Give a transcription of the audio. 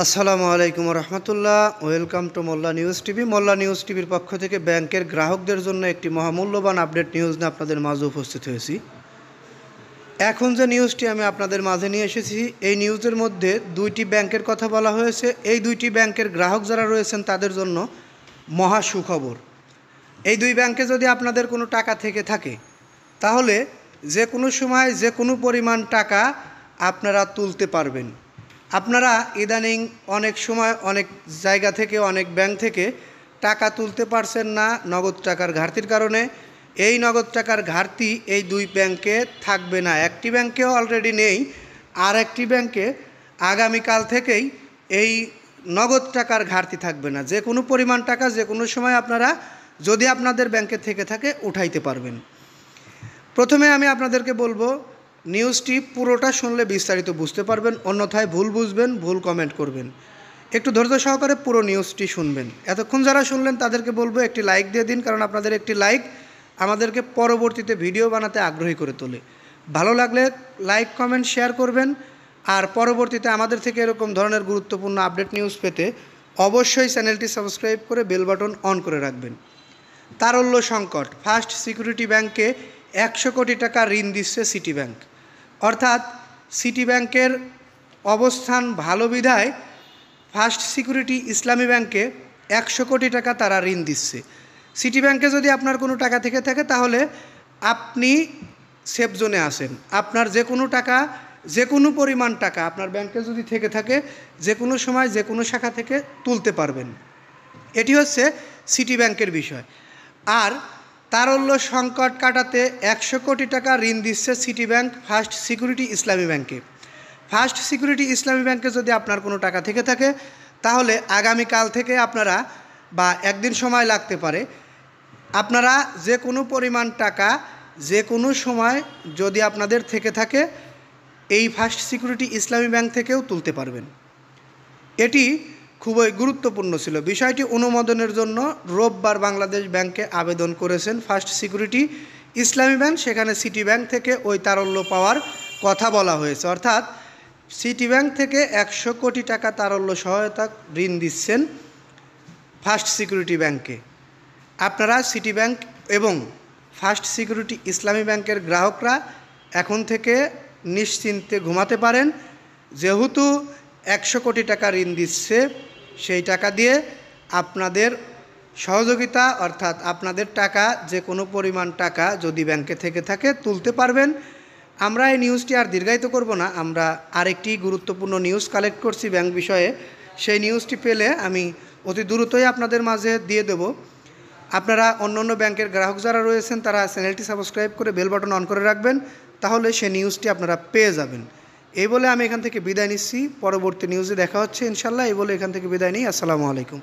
আসসালামু আলাইকুম রহমতুল্লাহ। Welcome to Molla news TV. Molla news টিভির পক্ষ থেকে ব্যাংকের গ্রাহকদের জন্য একটি মহামূল্যবান আপডেট নিউজ নিয়ে আপনাদের মাঝে উপস্থিত হয়েছি। এখন যে নিউজটি আমি আপনাদের মাঝে নিয়ে এসেছি, এই নিউজের মধ্যে দুইটি ব্যাংকের কথা বলা হয়েছে। এই দুইটি ব্যাংকের গ্রাহক যারা রয়েছেন তাদের জন্য মহা সুখবর। এই দুই ব্যাংকে যদি আপনাদের কোনো টাকা থেকে থাকে, তাহলে যে কোনো সময় যে কোনো পরিমাণ টাকা আপনারা তুলতে পারবেন। আপনারা ইদানিং অনেক সময় অনেক জায়গা থেকে, অনেক ব্যাংক থেকে টাকা তুলতে পারছেন না নগদ টাকার ঘাটতির কারণে। এই নগদ টাকার ঘাটতি এই দুই ব্যাংকে থাকবে না। একটি ব্যাংকেও অলরেডি নেই, আর একটি ব্যাংকে আগামীকাল থেকেই এই নগদ টাকার ঘাটতি থাকবে না। যে কোনো পরিমাণ টাকা যে কোনো সময় আপনারা যদি আপনাদের ব্যাংকে থেকে থাকে উঠাইতে পারবেন। প্রথমে আমি আপনাদেরকে বলবো, নিউজটি পুরোটা শুনলে বিস্তারিত বুঝতে পারবেন, অন্যথায় ভুল বুঝবেন, ভুল কমেন্ট করবেন। একটু ধৈর্য সহকারে পুরো নিউজটি শুনবেন। এতক্ষণ যারা শুনলেন তাদেরকে বলবো একটি লাইক দিয়ে দিন, কারণ আপনাদের একটি লাইক আমাদেরকে পরবর্তীতে ভিডিও বানাতে আগ্রহী করে তোলে। ভালো লাগলে লাইক, কমেন্ট, শেয়ার করবেন। আর পরবর্তীতে আমাদের থেকে এরকম ধরনের গুরুত্বপূর্ণ আপডেট নিউজ পেতে অবশ্যই চ্যানেলটি সাবস্ক্রাইব করে বেল বাটন অন করে রাখবেন। তারল্য সংকট, ফার্স্ট সিকিউরিটি ব্যাংকে 100 কোটি টাকা ঋণ দিচ্ছে সিটি ব্যাংক। অর্থাৎ সিটি ব্যাংকের অবস্থান ভালো বিধায় ফার্স্ট সিকিউরিটি ইসলামী ব্যাংকে 100 কোটি টাকা তারা ঋণ দিচ্ছে। সিটি ব্যাংকে যদি আপনার কোনো টাকা থেকে থাকে, তাহলে আপনি সেফ জোনে আছেন। আপনার যে কোনো টাকা, যে কোনো পরিমাণ টাকা আপনার ব্যাংকে যদি থেকে থাকে, যে কোনো সময় যে কোনো শাখা থেকে তুলতে পারবেন। এটি হচ্ছে সিটি ব্যাংকের বিষয়। আর তারল্য সংকট কাটাতে 100 কোটি টাকা ঋণ দিচ্ছে সিটি ব্যাংক ফার্স্ট সিকিউরিটি ইসলামী ব্যাংকে। ফার্স্ট সিকিউরিটি ইসলামী ব্যাংকে যদি আপনার কোনো টাকা থেকে থাকে, তাহলে আগামীকাল থেকে আপনারা, বা একদিন সময় লাগতে পারে, আপনারা যে কোনো পরিমাণ টাকা যে কোনো সময় যদি আপনাদের থেকে থাকে, এই ফার্স্ট সিকিউরিটি ইসলামী ব্যাংক থেকেও তুলতে পারবেন। এটি খুবই গুরুত্বপূর্ণ ছিল। বিষয়টি অনুমোদনের জন্য রোববার বাংলাদেশ ব্যাংকে আবেদন করেছেন ফার্স্ট সিকিউরিটি ইসলামী ব্যাংক। সেখানে সিটি ব্যাংক থেকে ওই তারল্য পাওয়ার কথা বলা হয়েছে। অর্থাৎ সিটি ব্যাংক থেকে 100 কোটি টাকা তারল্য সহায়তা ঋণ দিচ্ছেন ফার্স্ট সিকিউরিটি ব্যাংকে। আপনারা সিটি ব্যাংক এবং ফার্স্ট সিকিউরিটি ইসলামী ব্যাংকের গ্রাহকরা এখন থেকে নিশ্চিন্তে ঘুমাতে পারেন। যেহেতু 100 কোটি টাকা ঋণ দিচ্ছে, সেই টাকা দিয়ে আপনাদের সহযোগিতা, অর্থাৎ আপনাদের টাকা যে কোনো পরিমাণ টাকা যদি ব্যাংকে থেকে থাকে তুলতে পারবেন। আমরা এই নিউজটি আর দীর্ঘায়িত করব না। আমরা আরেকটি গুরুত্বপূর্ণ নিউজ কালেক্ট করছি ব্যাংক বিষয়ে। সেই নিউজটি পেলে আমি অতি দ্রুতই আপনাদের মাঝে দিয়ে দেব। আপনারা অন্য অন্য ব্যাংকের গ্রাহক যারা রয়েছেন তারা চ্যানেলটি সাবস্ক্রাইব করে বেল বাটন অন করে রাখবেন, তাহলে সেই নিউজটি আপনারা পেয়ে যাবেন। এই বলে আমি এখান থেকে বিদায় নিচ্ছি। পরবর্তী নিউজে দেখা হচ্ছে ইনশাল্লাহ। এই বলে এখান থেকে বিদায় নিই। আসসালামু আলাইকুম।